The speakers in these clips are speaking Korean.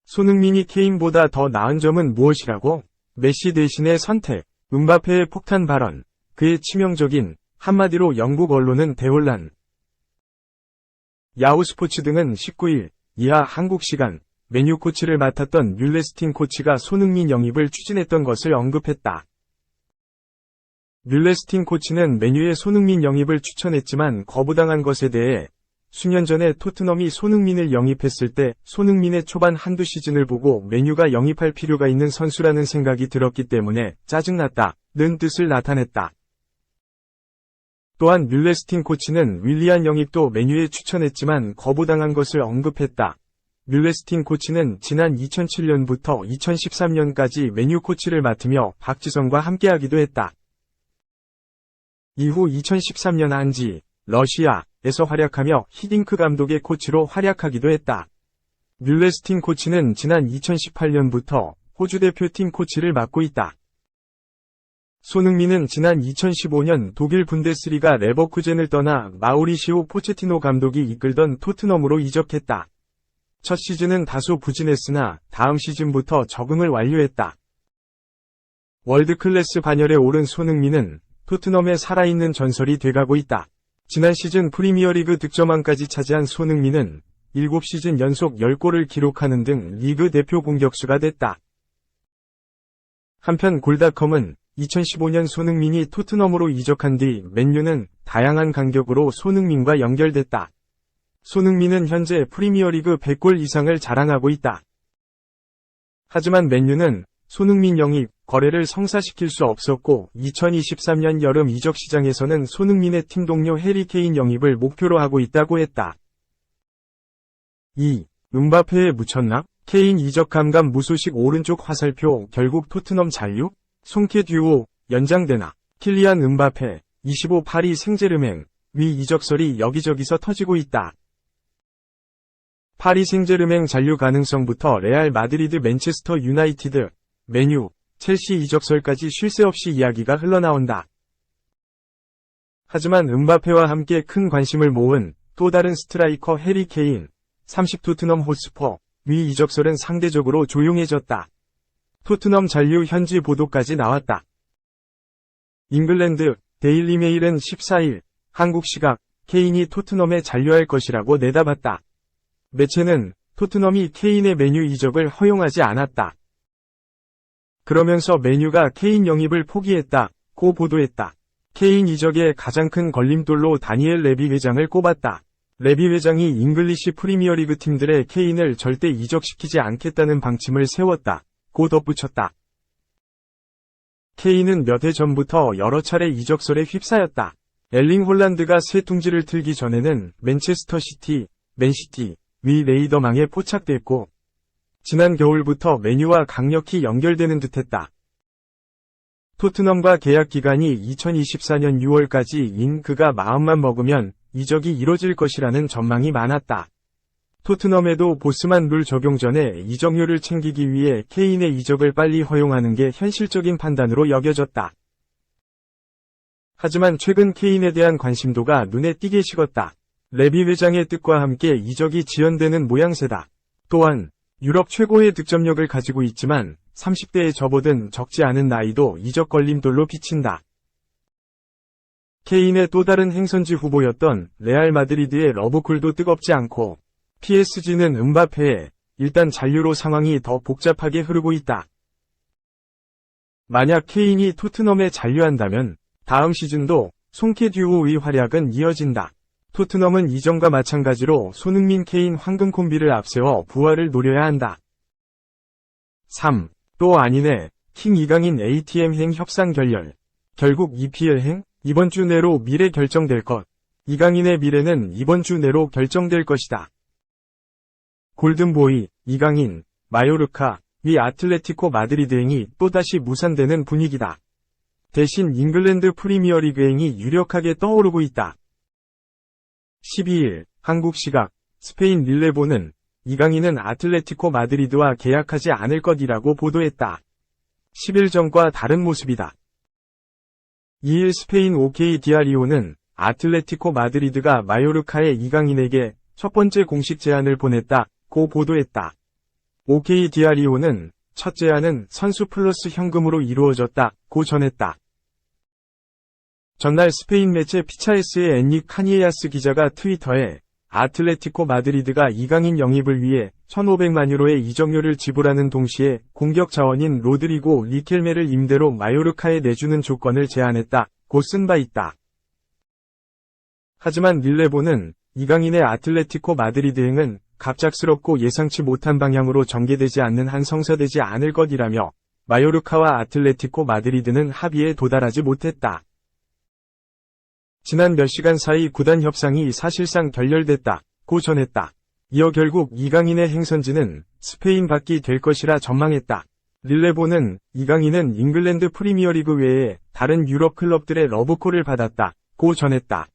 손흥민이 케인보다 더 나은 점은 무엇이라고? 메시 대신의 선택, 음바페의 폭탄 발언, 그의 치명적인 한마디로 영국 언론은 대혼란. 야후 스포츠 등은 19일 이하 한국 시간 맨유 코치를 맡았던 뮬레스틴 코치가 손흥민 영입을 추진했던 것을 언급했다. 뮬레스틴 코치는 맨유의 손흥민 영입을 추천했지만 거부당한 것에 대해 수년 전에 토트넘이 손흥민을 영입했을 때 손흥민의 초반 한두 시즌을 보고 맨유가 영입할 필요가 있는 선수라는 생각이 들었기 때문에 짜증났다는 뜻을 나타냈다. 또한 뮬레스틴 코치는 윌리안 영입도 맨유에 추천했지만 거부당한 것을 언급했다. 뮬레스틴 코치는 지난 2007년부터 2013년까지 맨유 코치를 맡으며 박지성과 함께하기도 했다. 이후 2013년 안지, 러시아에서 활약하며 히딩크 감독의 코치로 활약하기도 했다. 뮬레스틴 코치는 지난 2018년부터 호주 대표팀 코치를 맡고 있다. 손흥민은 지난 2015년 독일 분데스리가 레버쿠젠을 떠나 마우리시오 포체티노 감독이 이끌던 토트넘으로 이적했다. 첫 시즌은 다소 부진했으나 다음 시즌부터 적응을 완료했다. 월드클래스 반열에 오른 손흥민은 토트넘의 살아있는 전설이 돼가고 있다. 지난 시즌 프리미어리그 득점왕까지 차지한 손흥민은 7시즌 연속 10골을 기록하는 등 리그 대표 공격수가 됐다. 한편 골닷컴은 2015년 손흥민이 토트넘으로 이적한 뒤 맨유는 다양한 간격으로 손흥민과 연결됐다. 손흥민은 현재 프리미어리그 100골 이상을 자랑하고 있다. 하지만 맨유는 손흥민 영입, 거래를 성사시킬 수 없었고 2023년 여름 이적 시장에서는 손흥민의 팀 동료 해리 케인 영입을 목표로 하고 있다고 했다. 2. 음바페에 묻혔나? 케인 이적 감감 무소식 오른쪽 화살표 결국 토트넘 잔류? 송케 듀오 연장되나? 킬리안 음바페 25 파리 생제르맹 위 이적설이 여기저기서 터지고 있다. 파리 생제르맹 잔류 가능성부터 레알 마드리드 맨체스터 유나이티드, 맨유, 첼시 이적설까지 쉴 새 없이 이야기가 흘러나온다. 하지만 음바페와 함께 큰 관심을 모은 또 다른 스트라이커 해리 케인, 30 토트넘 호스퍼, 위 이적설은 상대적으로 조용해졌다. 토트넘 잔류 현지 보도까지 나왔다. 잉글랜드 데일리 메일은 14일 한국 시각 케인이 토트넘에 잔류할 것이라고 내다봤다. 매체는 토트넘이 케인의 맨유 이적을 허용하지 않았다. 그러면서 맨유가 케인 영입을 포기했다고 보도했다. 케인 이적의 가장 큰 걸림돌로 다니엘 레비 회장을 꼽았다. 레비 회장이 잉글리시 프리미어리그 팀들의 케인을 절대 이적시키지 않겠다는 방침을 세웠다고 덧붙였다. 케인은 몇 해 전부터 여러 차례 이적설에 휩싸였다. 엘링 홀란드가 새 둥지를 틀기 전에는 맨체스터 시티, 맨시티, 위 레이더망에 포착됐고 지난 겨울부터 맨유와 강력히 연결되는 듯했다. 토트넘과 계약 기간이 2024년 6월까지인 그가 마음만 먹으면 이적이 이뤄질 것이라는 전망이 많았다. 토트넘에도 보스만 룰 적용 전에 이적료를 챙기기 위해 케인의 이적을 빨리 허용하는 게 현실적인 판단으로 여겨졌다. 하지만 최근 케인에 대한 관심도가 눈에 띄게 식었다. 레비 회장의 뜻과 함께 이적이 지연되는 모양새다. 또한 유럽 최고의 득점력을 가지고 있지만 30대에 접어든 적지 않은 나이도 이적 걸림돌로 비친다. 케인의 또 다른 행선지 후보였던 레알 마드리드의 러브콜도 뜨겁지 않고 PSG는 음바페에 일단 잔류로 상황이 더 복잡하게 흐르고 있다. 만약 케인이 토트넘에 잔류한다면 다음 시즌도 송케 듀오의 활약은 이어진다. 토트넘은 이전과 마찬가지로 손흥민 케인 황금 콤비를 앞세워 부활을 노려야 한다. 3. 또 아니네. 킹 이강인 ATM행 협상 결렬. 결국 EPL행? 이번 주 내로 미래 결정될 것. 이강인의 미래는 이번 주 내로 결정될 것이다. 골든보이, 이강인, 마요르카, 위 아틀레티코 마드리드행이 또다시 무산되는 분위기다. 대신 잉글랜드 프리미어리그행이 유력하게 떠오르고 있다. 12일 한국 시각 스페인 릴레보는 이강인은 아틀레티코 마드리드와 계약하지 않을 것이라고 보도했다. 10일 전과 다른 모습이다. 2일 스페인 OK 디아리오는 아틀레티코 마드리드가 마요르카의 이강인에게 첫 번째 공식 제안을 보냈다고 보도했다. OK 디아리오는 첫 제안은 선수 플러스 현금으로 이루어졌다고 전했다. 전날 스페인 매체 피차에스의 엔릭 카니에야스 기자가 트위터에 아틀레티코 마드리드가 이강인 영입을 위해 1,500만 유로의 이적료를 지불하는 동시에 공격 자원인 로드리고 리켈메를 임대로 마요르카에 내주는 조건을 제안했다고 쓴 바 있다. 하지만 릴레보는 이강인의 아틀레티코 마드리드행은 갑작스럽고 예상치 못한 방향으로 전개되지 않는 한 성사되지 않을 것이라며 마요르카와 아틀레티코 마드리드는 합의에 도달하지 못했다. 지난 몇 시간 사이 구단 협상이 사실상 결렬됐다고 전했다. 이어 결국 이강인의 행선지는 스페인 밖이 될 것이라 전망했다. 릴레보는 이강인은 잉글랜드 프리미어리그 외에 다른 유럽 클럽들의 러브콜을 받았다고 전했다.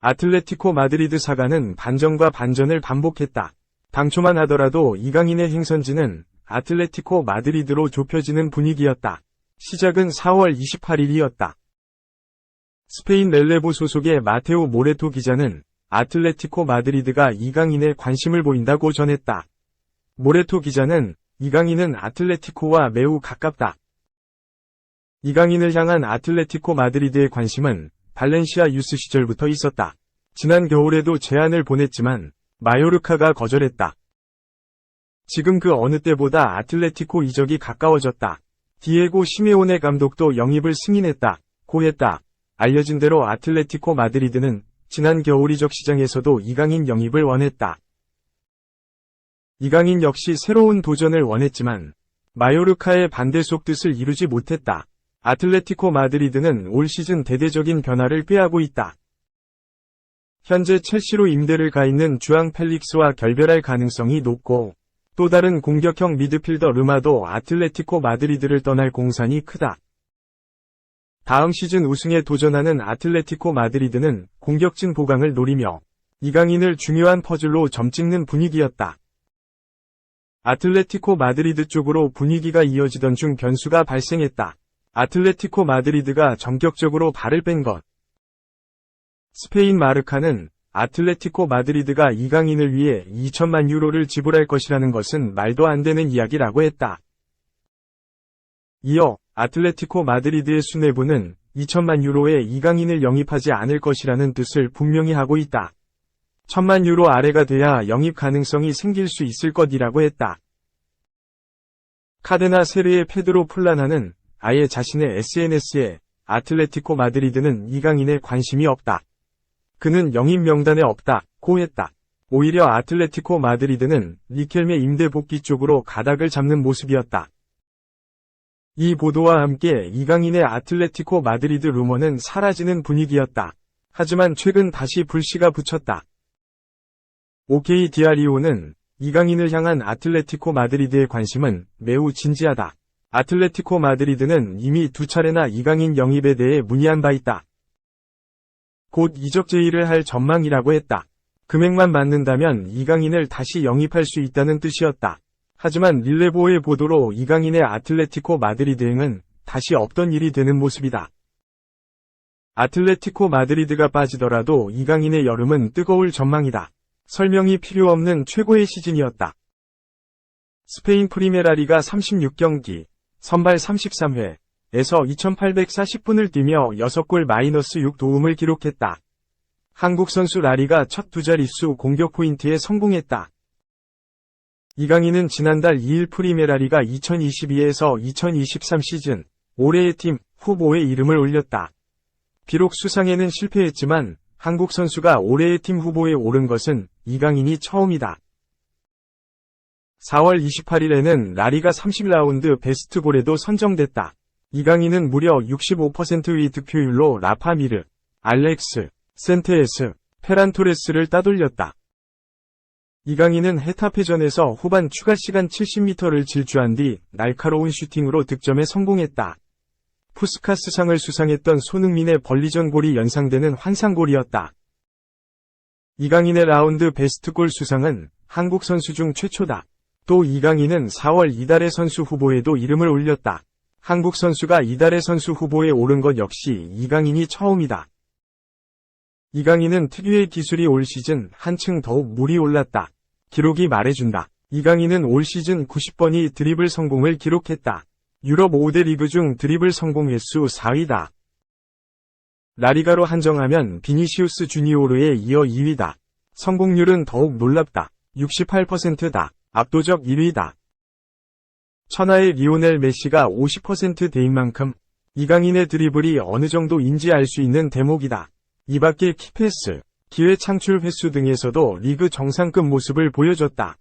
아틀레티코 마드리드 사가는 반전과 반전을 반복했다. 당초만 하더라도 이강인의 행선지는 아틀레티코 마드리드로 좁혀지는 분위기였다. 시작은 4월 28일이었다. 스페인 렐레보 소속의 마테오 모레토 기자는 아틀레티코 마드리드가 이강인에 관심을 보인다고 전했다. 모레토 기자는 이강인은 아틀레티코와 매우 가깝다. 이강인을 향한 아틀레티코 마드리드의 관심은 발렌시아 유스 시절부터 있었다. 지난 겨울에도 제안을 보냈지만 마요르카가 거절했다. 지금 그 어느 때보다 아틀레티코 이적이 가까워졌다. 디에고 시메오네 감독도 영입을 승인했다고 했다. 알려진 대로 아틀레티코 마드리드는 지난 겨울 이적 시장에서도 이강인 영입을 원했다. 이강인 역시 새로운 도전을 원했지만 마요르카의 반대 속뜻을 이루지 못했다. 아틀레티코 마드리드는 올 시즌 대대적인 변화를 꾀하고 있다. 현재 첼시로 임대를 가 있는 주앙 펠릭스와 결별할 가능성이 높고 또 다른 공격형 미드필더 르마도 아틀레티코 마드리드를 떠날 공산이 크다. 다음 시즌 우승에 도전하는 아틀레티코 마드리드는 공격진 보강을 노리며 이강인을 중요한 퍼즐로 점찍는 분위기였다. 아틀레티코 마드리드 쪽으로 분위기가 이어지던 중 변수가 발생했다. 아틀레티코 마드리드가 전격적으로 발을 뺀 것. 스페인 마르카는 아틀레티코 마드리드가 이강인을 위해 2천만 유로를 지불할 것이라는 것은 말도 안 되는 이야기라고 했다. 이어 아틀레티코 마드리드의 수뇌부는 2천만 유로에 이강인을 영입하지 않을 것이라는 뜻을 분명히 하고 있다. 1,000만 유로 아래가 돼야 영입 가능성이 생길 수 있을 것이라고 했다. 카데나 세르의 페드로 폴라나는 아예 자신의 SNS에 아틀레티코 마드리드는 이강인에 관심이 없다. 그는 영입 명단에 없다고 했다. 오히려 아틀레티코 마드리드는 리켈메 임대 복귀 쪽으로 가닥을 잡는 모습이었다. 이 보도와 함께 이강인의 아틀레티코 마드리드 루머는 사라지는 분위기였다. 하지만 최근 다시 불씨가 붙였다. OK 디아리오는 이강인을 향한 아틀레티코 마드리드의 관심은 매우 진지하다. 아틀레티코 마드리드는 이미 2차례나 이강인 영입에 대해 문의한 바 있다. 곧 이적 제의를 할 전망이라고 했다. 금액만 맞는다면 이강인을 다시 영입할 수 있다는 뜻이었다. 하지만 릴레보의 보도로 이강인의 아틀레티코 마드리드행은 다시 없던 일이 되는 모습이다. 아틀레티코 마드리드가 빠지더라도 이강인의 여름은 뜨거울 전망이다. 설명이 필요 없는 최고의 시즌이었다. 스페인 프리메라리가 36경기, 선발 33회, 에서 2840분을 뛰며 6골 -6 도움을 기록했다. 한국 선수 라리가 첫 두 자릿수 공격 포인트에 성공했다. 이강인은 지난달 2일 프리메라리가 2022에서 2023 시즌 올해의 팀 후보에 이름을 올렸다. 비록 수상에는 실패했지만 한국 선수가 올해의 팀 후보에 오른 것은 이강인이 처음이다. 4월 28일에는 라리가 30라운드 베스트골에도 선정됐다. 이강인은 무려 65%의 득표율로 라파미르, 알렉스, 센테에스, 페란토레스를 따돌렸다. 이강인은 헤타페전에서 후반 추가 시간 70m를 질주한 뒤 날카로운 슈팅으로 득점에 성공했다. 푸스카스상을 수상했던 손흥민의 벌리전 골이 연상되는 환상골이었다. 이강인의 라운드 베스트골 수상은 한국 선수 중 최초다. 또 이강인은 4월 이달의 선수 후보에도 이름을 올렸다. 한국 선수가 이달의 선수 후보에 오른 것 역시 이강인이 처음이다. 이강인은 특유의 기술이 올 시즌 한층 더욱 물이 올랐다. 기록이 말해준다. 이강인은 올 시즌 90번이 드리블 성공을 기록했다. 유럽 5대 리그 중 드리블 성공 횟수 4위다. 라리가로 한정하면 비니시우스 주니오르에 이어 2위다. 성공률은 더욱 놀랍다. 68%다. 압도적 1위다. 천하의 리오넬 메시가 50%대인 만큼 이강인의 드리블이 어느 정도인지 알 수 있는 대목이다. 이 밖에 키패스, 기회 창출 횟수 등에서도 리그 정상급 모습을 보여줬다.